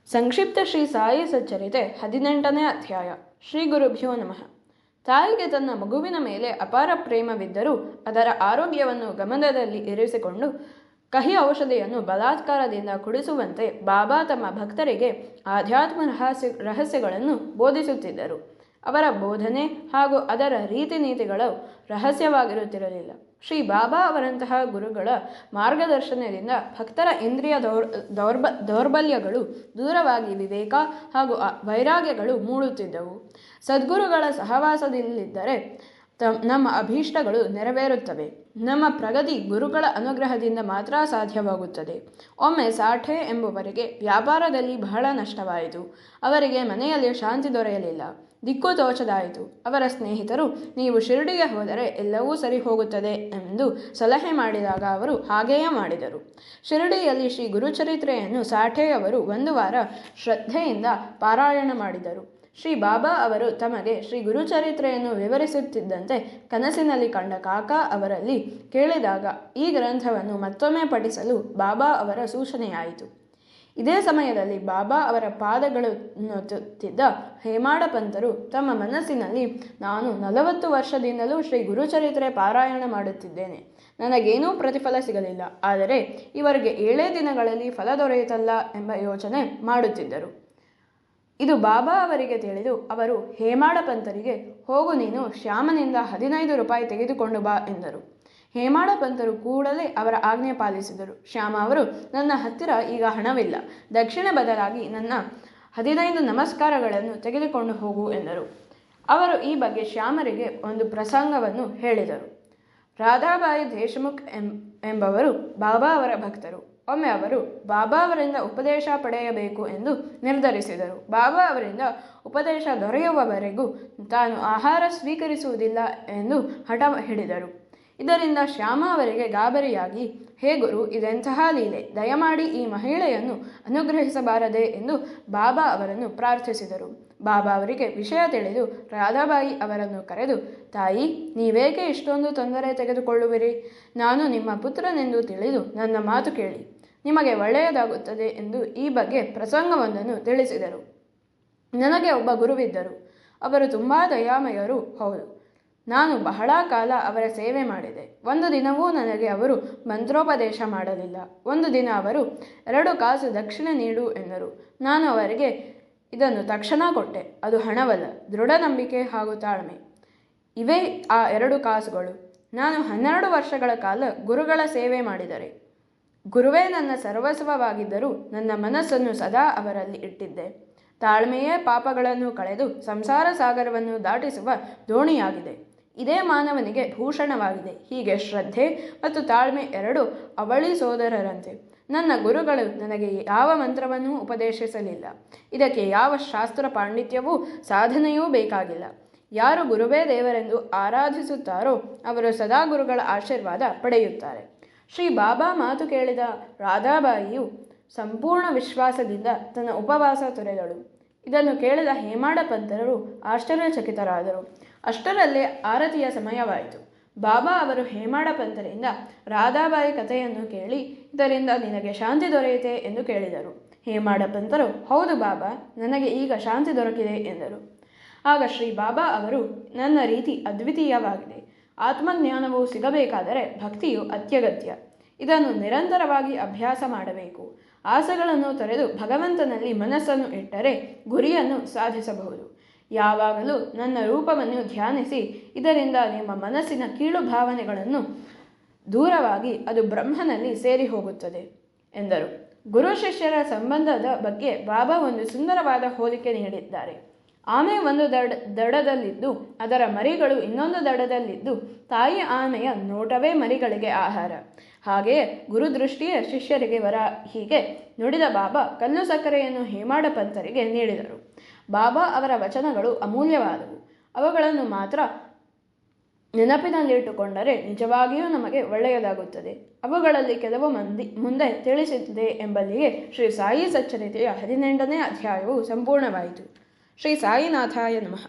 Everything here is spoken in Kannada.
ಸಂಕ್ಷಿಪ್ತ ಶ್ರೀ ಸಾಯಿ ಸಚ್ಚರಿತೆ 18ನೇ ಅಧ್ಯಾಯ. ಶ್ರೀ ಗುರುಭ್ಯೋ ನಮಃ. ತಾಯಿಗೆ ತನ್ನ ಮಗುವಿನ ಮೇಲೆ ಅಪಾರ ಪ್ರೇಮವಿದ್ದರೂ ಅದರ ಆರೋಗ್ಯವನ್ನು ಗಮನದಲ್ಲಿ ಇರಿಸಿಕೊಂಡು ಕಹಿ ಔಷಧಿಯನ್ನು ಬಲಾತ್ಕಾರದಿಂದ ಕುಡಿಸುವಂತೆ ಬಾಬಾ ತಮ್ಮ ಭಕ್ತರಿಗೆ ಆಧ್ಯಾತ್ಮ ರಹಸ್ಯಗಳನ್ನು ಬೋಧಿಸುತ್ತಿದ್ದರು. ಅವರ ಬೋಧನೆ ಹಾಗೂ ಅದರ ರೀತಿ ನೀತಿಗಳು ರಹಸ್ಯವಾಗಿರುತ್ತಿರಲಿಲ್ಲ. ಶ್ರೀ ಬಾಬಾ ಅವರಂತಹ ಗುರುಗಳ ಮಾರ್ಗದರ್ಶನದಿಂದ ಭಕ್ತರ ಇಂದ್ರಿಯ ದೌರ್ಬಲ್ಯಗಳು ದೂರವಾಗಿ ವಿವೇಕ ಹಾಗೂ ವೈರಾಗ್ಯಗಳು ಮೂಡುತ್ತಿದ್ದವು. ಸದ್ಗುರುಗಳ ಸಹವಾಸದಲ್ಲಿದ್ದರೆ ನಮ್ಮ ಅಭೀಷ್ಟಗಳು ನೆರವೇರುತ್ತವೆ. ನಮ್ಮ ಪ್ರಗತಿ ಗುರುಗಳ ಅನುಗ್ರಹದಿಂದ ಮಾತ್ರ ಸಾಧ್ಯವಾಗುತ್ತದೆ. ಒಮ್ಮೆ ಸಾಠೆ ಎಂಬುವರಿಗೆ ವ್ಯಾಪಾರದಲ್ಲಿ ಬಹಳ ನಷ್ಟವಾಯಿತು. ಅವರಿಗೆ ಮನೆಯಲ್ಲಿ ಶಾಂತಿ ದೊರೆಯಲಿಲ್ಲ. ದಿಕ್ಕು ತೋಚದಾಯಿತು. ಅವರ ಸ್ನೇಹಿತರು, ನೀವು ಶಿರಡಿಗೆ ಹೋದರೆ ಎಲ್ಲವೂ ಸರಿ ಹೋಗುತ್ತದೆ ಎಂದು ಸಲಹೆ ಮಾಡಿದಾಗ ಅವರು ಹಾಗೆಯೇ ಮಾಡಿದರು. ಶಿರಡಿಯಲ್ಲಿ ಶ್ರೀ ಗುರುಚರಿತ್ರೆಯನ್ನು ಸಾಠೆಯವರು 1 ವಾರ ಶ್ರದ್ಧೆಯಿಂದ ಪಾರಾಯಣ ಮಾಡಿದರು. ಶ್ರೀ ಬಾಬಾ ಅವರು ತಮಗೆ ಶ್ರೀ ಗುರುಚರಿತ್ರೆಯನ್ನು ವಿವರಿಸುತ್ತಿದ್ದಂತೆ ಕನಸಿನಲ್ಲಿ ಕಂಡ ಕಾಕಾ ಅವರಲ್ಲಿ ಕೇಳಿದಾಗ ಈ ಗ್ರಂಥವನ್ನು ಮತ್ತೊಮ್ಮೆ ಪಠಿಸಲು ಬಾಬಾ ಅವರ ಸೂಚನೆಯಾಯಿತು. ಇದೇ ಸಮಯದಲ್ಲಿ ಬಾಬಾ ಅವರ ಪಾದಗಳನ್ನು ತುತ್ತಿದ್ದ ಹೇಮಾಡ ಪಂತರು ತಮ್ಮ ಮನಸ್ಸಿನಲ್ಲಿ, ನಾನು 40 ವರ್ಷದಿಂದಲೂ ಶ್ರೀ ಗುರುಚರಿತ್ರೆ ಪಾರಾಯಣ ಮಾಡುತ್ತಿದ್ದೇನೆ, ನನಗೇನೂ ಪ್ರತಿಫಲ ಸಿಗಲಿಲ್ಲ, ಆದರೆ ಇವರಿಗೆ 7 ದಿನಗಳಲ್ಲಿ ಫಲ ದೊರೆಯಿತಲ್ಲ ಎಂಬ ಯೋಚನೆ ಮಾಡುತ್ತಿದ್ದರು. ಇದು ಬಾಬಾ ಅವರಿಗೆ ತಿಳಿದು ಅವರು ಹೇಮಾಡ ಪಂತರಿಗೆ, ಹೋಗು, ನೀನು ಶ್ಯಾಮನಿಂದ 15 ರೂಪಾಯಿ ತೆಗೆದುಕೊಂಡು ಬಾ ಎಂದರು. ಹೇಮಾಡ ಪಂತರು ಕೂಡಲೇ ಅವರ ಆಜ್ಞೆ ಪಾಲಿಸಿದರು. ಶ್ಯಾಮ ಅವರು, ನನ್ನ ಹತ್ತಿರ ಈಗ ಹಣವಿಲ್ಲ, ದಕ್ಷಿಣೆ ಬದಲಾಗಿ ನನ್ನ 15 ನಮಸ್ಕಾರಗಳನ್ನು ತೆಗೆದುಕೊಂಡು ಹೋಗು ಎಂದರು. ಅವರು ಈ ಬಗ್ಗೆ ಶ್ಯಾಮರಿಗೆ ಒಂದು ಪ್ರಸಂಗವನ್ನು ಹೇಳಿದರು. ರಾಧಾಬಾಯಿ ದೇಶಮುಖ್ ಎಂಬವರು ಬಾಬಾ ಅವರ ಭಕ್ತರು. ಒಮ್ಮೆ ಅವರು ಬಾಬಾ ಅವರಿಂದ ಉಪದೇಶ ಪಡೆಯಬೇಕು ಎಂದು ನಿರ್ಧರಿಸಿದರು. ಬಾಬಾ ಅವರಿಂದ ಉಪದೇಶ ದೊರೆಯುವವರೆಗೂ ತಾನು ಆಹಾರ ಸ್ವೀಕರಿಸುವುದಿಲ್ಲ ಎಂದು ಹಠ ಹಿಡಿದರು. ಇದರಿಂದ ಶ್ಯಾಮ ಅವರಿಗೆ ಗಾಬರಿಯಾಗಿ, ಹೇ ಗುರು, ಇದೆಂತಹ ಲೀಲೆ, ದಯಮಾಡಿ ಈ ಮಹಿಳೆಯನ್ನು ಅನುಗ್ರಹಿಸಬಾರದೆ ಎಂದು ಬಾಬಾ ಅವರನ್ನು ಪ್ರಾರ್ಥಿಸಿದರು. ಬಾಬಾ ಅವರಿಗೆ ವಿಷಯ ತಿಳಿದು ರಾಧಾಬಾಯಿ ಅವರನ್ನು ಕರೆದು, ತಾಯಿ, ನೀವೇಕೆ ಇಷ್ಟೊಂದು ತೊಂದರೆ ತೆಗೆದುಕೊಳ್ಳುವಿರಿ? ನಾನು ನಿಮ್ಮ ಪುತ್ರನೆಂದು ತಿಳಿದು ನನ್ನ ಮಾತು ಕೇಳಿ, ನಿಮಗೆ ಒಳ್ಳೆಯದಾಗುತ್ತದೆ ಎಂದು ಈ ಬಗ್ಗೆ ಪ್ರಸಂಗವೊಂದನ್ನು ತಿಳಿಸಿದರು. ನನಗೆ ಒಬ್ಬ ಗುರುವಿದ್ದರು. ಅವರು ತುಂಬ ದಯಾಮಯರು, ಹೌದು. ನಾನು ಬಹಳ ಕಾಲ ಅವರ ಸೇವೆ ಮಾಡಿದೆ. ಒಂದು ದಿನವೂ ನನಗೆ ಅವರು ಮಂತ್ರೋಪದೇಶ ಮಾಡಲಿಲ್ಲ. ಒಂದು ದಿನ ಅವರು 2 ಕಾಸು ದಕ್ಷಿಣೆ ನೀಡು ಎಂದರು. ನಾನು ಅವರಿಗೆ ಇದನ್ನು ತಕ್ಷಣ ಕೊಟ್ಟೆ. ಅದು ಹಣವಲ್ಲ, ದೃಢ ನಂಬಿಕೆ ಹಾಗೂ ತಾಳ್ಮೆ. ಇವೇ ಆ 2 ಕಾಸುಗಳು. ನಾನು 12 ವರ್ಷಗಳ ಕಾಲ ಗುರುಗಳ ಸೇವೆ ಮಾಡಿದರೆ ಗುರುವೇ ನನ್ನ ಸರ್ವಸ್ವವಾಗಿದ್ದರೂ ನನ್ನ ಮನಸ್ಸನ್ನು ಸದಾ ಅವರಲ್ಲಿ ಇಟ್ಟಿದ್ದೆ. ತಾಳ್ಮೆಯೇ ಪಾಪಗಳನ್ನು ಕಳೆದು ಸಂಸಾರ ಸಾಗರವನ್ನು ದಾಟಿಸುವ ದೋಣಿಯಾಗಿದೆ. ಇದೇ ಮಾನವನಿಗೆ ಭೂಷಣವಾಗಿದೆ. ಹೀಗೆ ಶ್ರದ್ಧೆ ಮತ್ತು ತಾಳ್ಮೆ 2 ಅವಳಿ ಸೋದರರಂತೆ. ನನ್ನ ಗುರುಗಳು ನನಗೆ ಯಾವ ಮಂತ್ರವನ್ನೂ ಉಪದೇಶಿಸಲಿಲ್ಲ. ಇದಕ್ಕೆ ಯಾವ ಶಾಸ್ತ್ರ ಪಾಂಡಿತ್ಯವೂ ಸಾಧನೆಯೂ ಬೇಕಾಗಿಲ್ಲ. ಯಾರು ಗುರುವೇ ದೇವರೆಂದು ಆರಾಧಿಸುತ್ತಾರೋ ಅವರು ಸದಾ ಗುರುಗಳ ಆಶೀರ್ವಾದ ಪಡೆಯುತ್ತಾರೆ. ಶ್ರೀ ಬಾಬಾ ಮಾತು ಕೇಳಿದ ರಾಧಾಬಾಯಿಯು ಸಂಪೂರ್ಣ ವಿಶ್ವಾಸದಿಂದ ತನ್ನ ಉಪವಾಸ ತೊರೆದಳು. ಇದನ್ನು ಕೇಳಿದ ಹೇಮಾಡ ಪಂತರು ಆಶ್ಚರ್ಯಚಕಿತರಾದರು. ಅಷ್ಟರಲ್ಲೇ ಆರತಿಯ ಸಮಯವಾಯಿತು. ಬಾಬಾ ಅವರು ಹೇಮಾಡ ಪಂತರಿಂದ ರಾಧಾಬಾಯಿ ಕಥೆಯನ್ನು ಕೇಳಿ, ಇದರಿಂದ ನಿನಗೆ ಶಾಂತಿ ದೊರೆಯುತ್ತೆ ಎಂದು ಕೇಳಿದರು. ಹೇಮಾಡ ಪಂತರು, ಹೌದು ಬಾಬಾ, ನನಗೆ ಈಗ ಶಾಂತಿ ದೊರಕಿದೆ ಎಂದರು. ಆಗ ಶ್ರೀ ಬಾಬಾ ಅವರು, ನನ್ನ ರೀತಿ ಅದ್ವಿತೀಯವಾಗಿದೆ. ಆತ್ಮಜ್ಞಾನವು ಸಿಗಬೇಕಾದರೆ ಭಕ್ತಿಯು ಅತ್ಯಗತ್ಯ. ಇದನ್ನು ನಿರಂತರವಾಗಿ ಅಭ್ಯಾಸ ಮಾಡಬೇಕು. ಆಸೆಗಳನ್ನು ತೊರೆದು ಭಗವಂತನಲ್ಲಿ ಮನಸ್ಸನ್ನು ಇಟ್ಟರೆ ಗುರಿಯನ್ನು ಸಾಧಿಸಬಹುದು. ಯಾವಾಗಲೂ ನನ್ನ ರೂಪವನ್ನು ಧ್ಯಾನಿಸಿ, ಇದರಿಂದ ನಿಮ್ಮ ಮನಸ್ಸಿನ ಕೀಳು ಭಾವನೆಗಳನ್ನು ದೂರವಾಗಿ ಅದು ಬ್ರಹ್ಮನಲ್ಲಿ ಸೇರಿ ಹೋಗುತ್ತದೆ ಎಂದರು. ಗುರು ಶಿಷ್ಯರ ಸಂಬಂಧದ ಬಗ್ಗೆ ಬಾಬಾ ಒಂದು ಸುಂದರವಾದ ಹೋಲಿಕೆ ನೀಡಿದ್ದಾರೆ. ಆಮೆ ಒಂದು ದಡದಲ್ಲಿದ್ದು ಅದರ ಮರಿಗಳು ಇನ್ನೊಂದು ದಡದಲ್ಲಿದ್ದು ತಾಯಿ ಆಮೆಯ ನೋಟವೇ ಮರಿಗಳಿಗೆ ಆಹಾರ. ಹಾಗೆಯೇ ಗುರುದೃಷ್ಟಿಯೇ ಶಿಷ್ಯರಿಗೆ ವರ. ಹೀಗೆ ನುಡಿದ ಬಾಬಾ ಕಲ್ಲು ಸಕ್ಕರೆಯನ್ನು ಹೇಮಾಡ ಪಂತರಿಗೆ ನೀಡಿದರು. ಬಾಬಾ ಅವರ ವಚನಗಳು ಅಮೂಲ್ಯವಾದವು. ಅವುಗಳನ್ನು ಮಾತ್ರ ನೆನಪಿನಲ್ಲಿಟ್ಟುಕೊಂಡರೆ ನಿಜವಾಗಿಯೂ ನಮಗೆ ಒಳ್ಳೆಯದಾಗುತ್ತದೆ. ಅವುಗಳಲ್ಲಿ ಕೆಲವು ಮುಂದೆ ತಿಳಿಸಿದೆ ಎಂಬಲ್ಲಿಗೆ ಶ್ರೀ ಸಾಯಿ ಸಚ್ಚರಿತೆಯ 18ನೇ ಅಧ್ಯಾಯವು ಸಂಪೂರ್ಣವಾಯಿತು. ಶ್ರೀ ಸಾಯಿನಾಥಾಯ ನಮಃ.